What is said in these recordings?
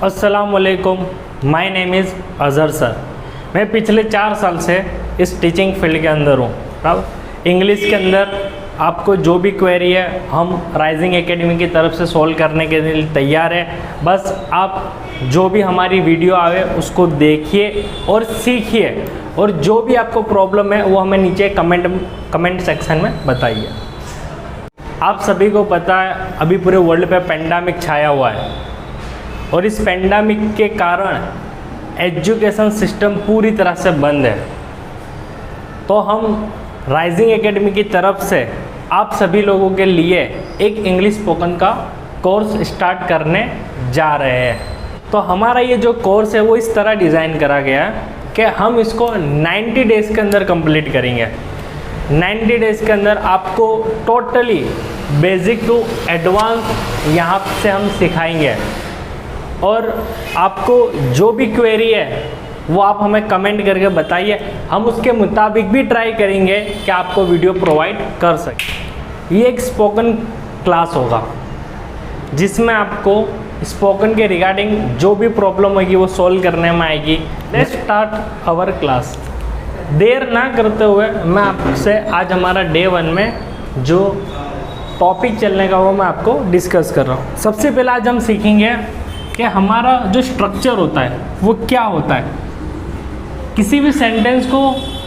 अस्सलामुअलैकुम, my name is Azhar sir. मैं पिछले 4 साल से इस टीचिंग फील्ड के अंदर हूँ। अब इंग्लिश के अंदर आपको जो भी क्वेरी है हम राइजिंग एकेडमी की तरफ से सॉल्व करने के लिए तैयार है। बस आप जो भी हमारी वीडियो आवे उसको देखिए और सीखिए, और जो भी आपको प्रॉब्लम है वो हमें नीचे कमेंट सेक्शन में बताइए। आप सभी को पता है अभी पूरे वर्ल्ड पे पेंडेमिक छाया हुआ है, और इस पेंडेमिक के कारण एजुकेशन सिस्टम पूरी तरह से बंद है। तो हम राइजिंग एकेडमी की तरफ से आप सभी लोगों के लिए एक इंग्लिश स्पोकन का कोर्स स्टार्ट करने जा रहे हैं। तो हमारा ये जो कोर्स है वो इस तरह डिज़ाइन करा गया है कि हम इसको 90 डेज़ के अंदर कंप्लीट करेंगे। 90 डेज़ के अंदर आपको टोटली बेसिक टू एडवांस यहाँ से हम सिखाएंगे, और आपको जो भी क्वेरी है वो आप हमें कमेंट करके बताइए। हम उसके मुताबिक भी ट्राई करेंगे कि आपको वीडियो प्रोवाइड कर सकें। ये एक स्पोकन क्लास होगा जिसमें आपको स्पोकन के रिगार्डिंग जो भी प्रॉब्लम होगी वो सॉल्व करने में आएगी। Let's start our class. देर ना करते हुए मैं आपसे आज हमारा डे 1 में जो टॉपिक चलने का वो मैं आपको डिस्कस कर रहा हूँ। सबसे पहले आज हम सीखेंगे कि हमारा जो स्ट्रक्चर होता है वो क्या होता है। किसी भी सेंटेंस को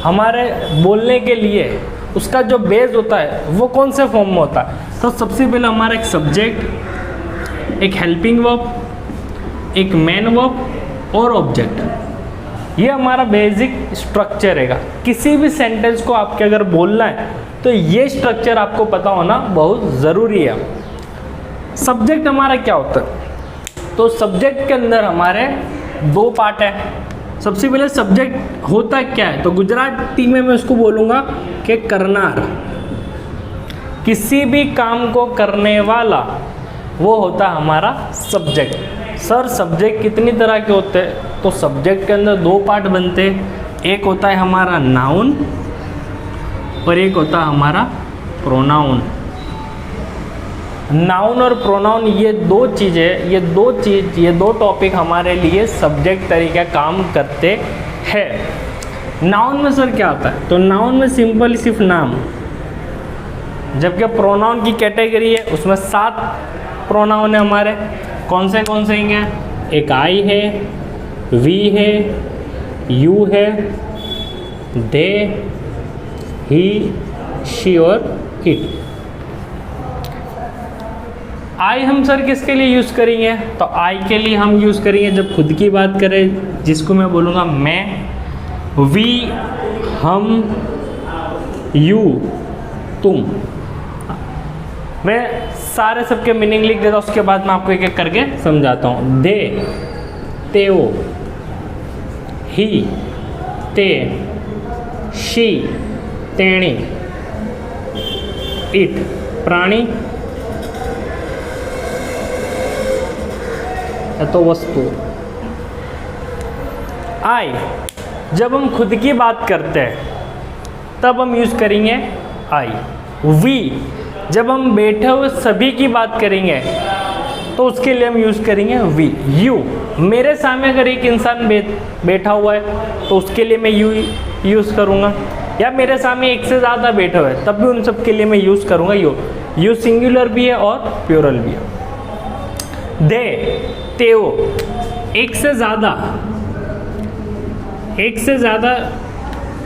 हमारे बोलने के लिए उसका जो बेस होता है वो कौन से फॉर्म में होता है। तो सबसे पहले हमारा एक सब्जेक्ट, एक हेल्पिंग वर्ब, एक मेन वर्ब और ऑब्जेक्ट। ये हमारा बेसिक स्ट्रक्चर है। किसी भी सेंटेंस को आपके अगर बोलना है तो ये स्ट्रक्चर आपको पता होना बहुत ज़रूरी है। सब्जेक्ट हमारा क्या होता है, तो सब्जेक्ट के अंदर हमारे 2 पार्ट है। सबसे पहले सब्जेक्ट होता क्या है, तो गुजराती में मैं उसको बोलूँगा कि करनार। किसी भी काम को करने वाला वो होता है हमारा सब्जेक्ट। सर सब्जेक्ट कितनी तरह के होते हैं, तो सब्जेक्ट के अंदर 2 पार्ट बनते हैं। एक होता है हमारा नाउन और एक होता है हमारा प्रोनाउन। नाउन और प्रोनाउन ये 2 चीज़ें, ये दो टॉपिक हमारे लिए सब्जेक्ट तरीके काम करते हैं। नाउन में सर क्या आता है, तो नाउन में सिंपल सिर्फ नाम, जबकि प्रोनाउन की कैटेगरी है उसमें 7 प्रोनाउन है हमारे। कौन से हैं, एक आई है, वी है, यू है, दे, ही, शी और इट। आई हम सर किसके लिए यूज़ करेंगे, तो आई के लिए हम यूज़ करेंगे जब खुद की बात करें, जिसको मैं बोलूँगा मैं। वी हम, यू तुम। मैं सारे सबके मीनिंग लिख देता हूँ, उसके बाद मैं आपको एक एक करके समझाता हूँ। दे, तेओ, ही, ते, शी, तेणी, इट प्राणी, तो वस्तु। आई जब हम खुद की बात करते हैं तब हम यूज़ करेंगे आई। वी जब हम बैठे हुए सभी की बात करेंगे तो उसके लिए हम यूज़ करेंगे वी। यू मेरे सामने अगर एक इंसान बैठा हुआ है तो उसके लिए मैं यू यूज़ करूँगा, या मेरे सामने एक से ज़्यादा बैठे हुए तब भी उन सब के लिए मैं यूज़ करूँगा यू। यू सिंगुलर भी है और प्लूरल भी है। दे, तेओ एक से ज़्यादा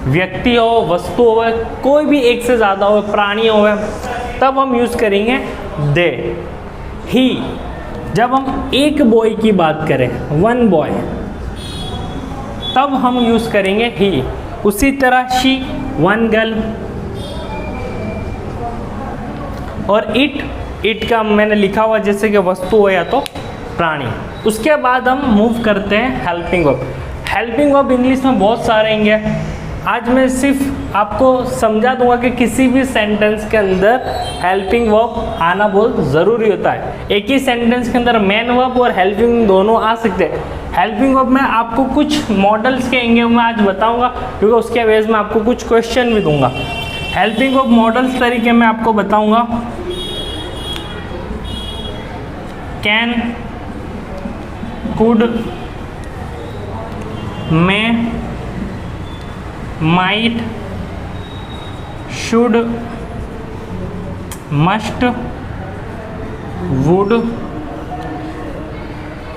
व्यक्ति हो, वस्तु हो, कोई भी एक से ज़्यादा हो, प्राणी हो, तब हम यूज़ करेंगे दे। ही जब हम एक बॉय की बात करें, 1 बॉय, तब हम यूज़ करेंगे ही। उसी तरह शी 1 गर्ल। और इट का मैंने लिखा हुआ जैसे कि वस्तु हो या तो प्राणी। उसके बाद हम मूव करते हैं helping verb. Helping verb English में बहुत सारे हैं। आज मैं सिर्फ आपको समझा दूंगा कि किसी भी सेंटेंस के अंदर हेल्पिंग वर्ब आना बहुत ज़रूरी होता है। एक ही सेंटेंस के अंदर मेन वर्ब और हेल्पिंग दोनों आ सकते हैं। हेल्पिंग वर्ब में आपको कुछ मॉडल्स के एंगे मैं आज बताऊंगा, क्योंकि उसके बेस में आपको कुछ क्वेश्चन भी दूंगा। हेल्पिंग वर्ब मॉडल्स तरीके में आपको बताऊंगा। कैन, कुड, में, माइट, शुड, मस्ट, वुड,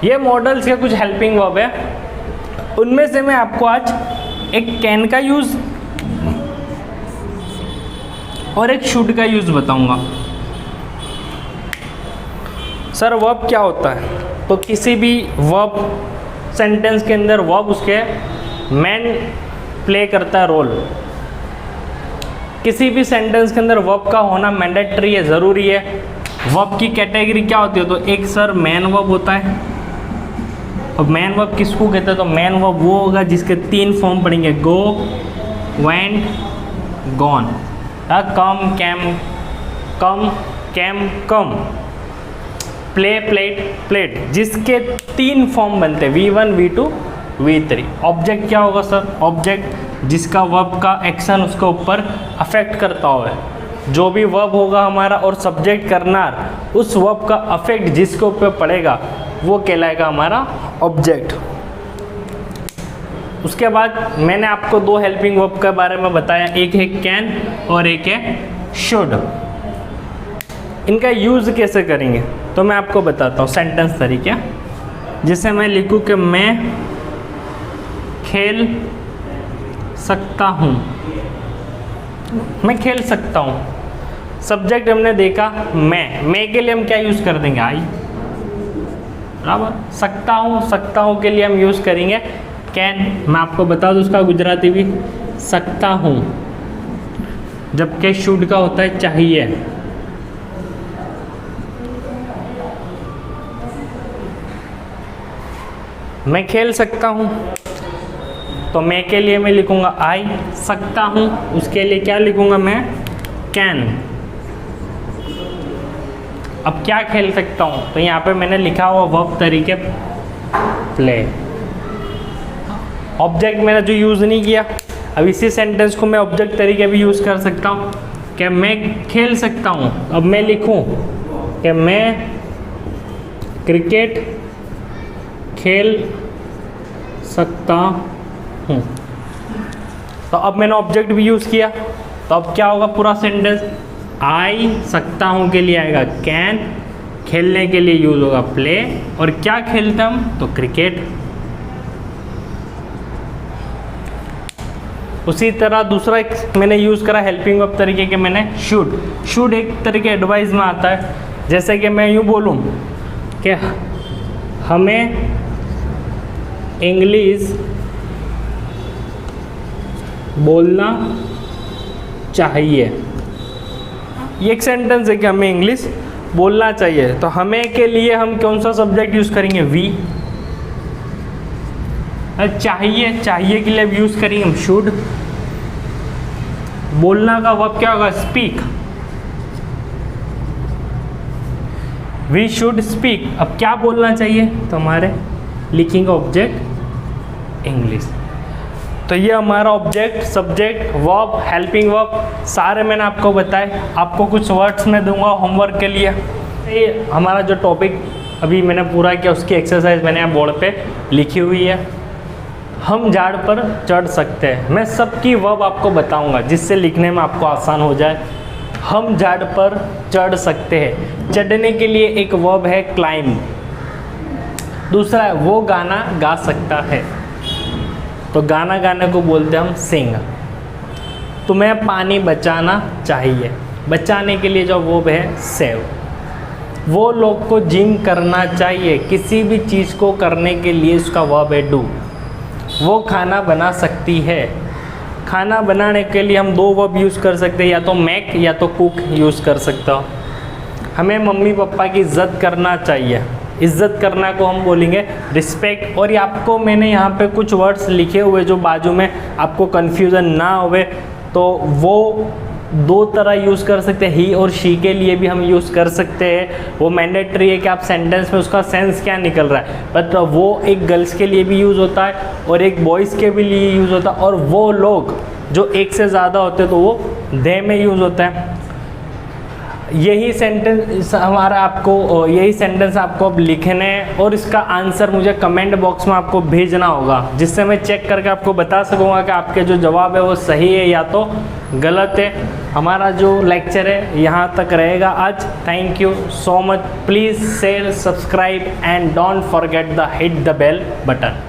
ये मॉडल्स के कुछ हेल्पिंग वर्ब है। उनमें से मैं आपको आज एक कैन का यूज और एक शुड का यूज बताऊंगा। सर वर्ब क्या होता है? तो किसी भी वर्ब सेंटेंस के अंदर वर्ब उसके मेन प्ले करता है रोल। किसी भी सेंटेंस के अंदर वर्ब का होना मैंडेटरी है, ज़रूरी है। वर्ब की कैटेगरी क्या होती है? तो एक सर मैन वर्ब होता है। अब मैन वर्ब किसको कहते हैं? तो मैन वर्ब वो होगा जिसके 3 फॉर्म पड़ेंगे, गो, वेंट, गॉन। कम, कैम, कम, प्ले, प्लेट, प्लेट, जिसके 3 फॉर्म बनते हैं, V1, V2, V3। ऑब्जेक्ट क्या होगा सर? ऑब्जेक्ट जिसका वर्ब का एक्शन उसके ऊपर अफेक्ट करता हो। जो भी वर्ब होगा हमारा और सब्जेक्ट करनार, उस वर्ब का अफेक्ट जिसके ऊपर पड़ेगा वो कहलाएगा हमारा ऑब्जेक्ट। उसके बाद मैंने आपको 2 हेल्पिंग वर्ब के बारे में बताया, एक है कैन और एक है शुड। इनका यूज़ कैसे करेंगे तो मैं आपको बताता हूँ सेंटेंस तरीके। जिसे मैं लिखूँ कि मैं खेल सकता हूँ, मैं खेल सकता हूँ। सब्जेक्ट हमने देखा मैं के लिए हम क्या यूज़ कर देंगे? आई, बराबर। सकता हूँ के लिए हम यूज़ करेंगे कैन। मैं आपको बता दूँ उसका गुजराती भी सकता हूँ, जबकि शुड का होता है चाहिए। मैं खेल सकता हूँ तो मैं के लिए मैं लिखूँगा आई। सकता हूँ उसके लिए क्या लिखूँगा? मैं कैन। अब क्या खेल सकता हूँ? तो यहाँ पे मैंने लिखा हुआ वर्ब तरीके प्ले। ऑब्जेक्ट मैंने जो यूज़ नहीं किया, अब इसी सेंटेंस को मैं ऑब्जेक्ट तरीके भी यूज़ कर सकता हूँ कि मैं खेल सकता हूँ। अब मैं लिखूँ कि मैं क्रिकेट खेल सकता हूँ। तो अब मैंने ऑब्जेक्ट भी यूज़ किया, तो अब क्या होगा पूरा सेंटेंस? आई सकता हूँ के लिए आएगा कैन, खेलने के लिए यूज़ होगा प्ले, और क्या खेलते हम? तो क्रिकेट। उसी तरह दूसरा एक मैंने यूज़ करा हेल्पिंग वर्ब तरीके के, मैंने शुड एक तरीके एडवाइस में आता है। जैसे कि मैं यूँ बोलूँ कि हमें इंग्लिश बोलना चाहिए। ये एक सेंटेंस है कि हमें इंग्लिश बोलना चाहिए। तो हमें के लिए हम कौन सा सब्जेक्ट यूज़ करेंगे? वी। चाहिए के लिए यूज़ करेंगे हम शुड। बोलना का वर्ब क्या होगा? स्पीक। We should speak. अब क्या बोलना चाहिए? तो हमारे लिखेंगे ऑब्जेक्ट इंग्लिश। तो ये हमारा object, subject, verb, helping verb सारे मैंने आपको बताए। आपको कुछ वर्ड्स मैं दूंगा होमवर्क के लिए। ये हमारा जो टॉपिक अभी मैंने पूरा किया उसकी एक्सरसाइज मैंने यहाँ बोर्ड पे लिखी हुई है। हम झाड़ पर चढ़ सकते हैं। मैं सबकी वर्ब आपको बताऊंगा जिससे लिखने में आपको आसान हो जाए। हम झाड़ पर चढ़ सकते हैं। चढ़ने के लिए एक वर्ब है क्लाइंब। दूसरा है वो गाना गा सकता है, तो गाना गाने को बोलते हैं हम सिंग। तुम्हें पानी बचाना चाहिए, बचाने के लिए जो वर्ब है सेव। वो लोग को जिम करना चाहिए, किसी भी चीज़ को करने के लिए उसका वर्ब है डू। वो खाना बना सकती है, खाना बनाने के लिए हम 2 वर्ब यूज़ कर सकते हैं, या तो मेक या तो कुक यूज़ कर सकता हो। हमें मम्मी पापा की इज़्ज़त करना चाहिए, इज़्ज़त करना को हम बोलेंगे रिस्पेक्ट। और ये आपको मैंने यहाँ पे कुछ वर्ड्स लिखे हुए जो बाजू में आपको कन्फ्यूज़न ना होवे, तो वो 2 तरह यूज़ कर सकते हैं। ही और शी के लिए भी हम यूज़ कर सकते हैं। वो मैंडेटरी है कि आप सेंटेंस में उसका सेंस क्या निकल रहा है, बट वो एक गर्ल्स के लिए भी यूज़ होता है और एक बॉयज़ के भी लिए यूज़ होता है। और वो लोग जो एक से ज़्यादा होते हैं तो वो दे में यूज़ होता है। यही सेंटेंस आपको अब लिखने हैं और इसका आंसर मुझे कमेंट बॉक्स में आपको भेजना होगा, जिससे मैं चेक करके आपको बता सकूंगा कि आपके जो जवाब है वो सही है या तो गलत है। हमारा जो लेक्चर है यहाँ तक रहेगा आज। Thank you so much. Please share, subscribe and don't forget the hit the bell button.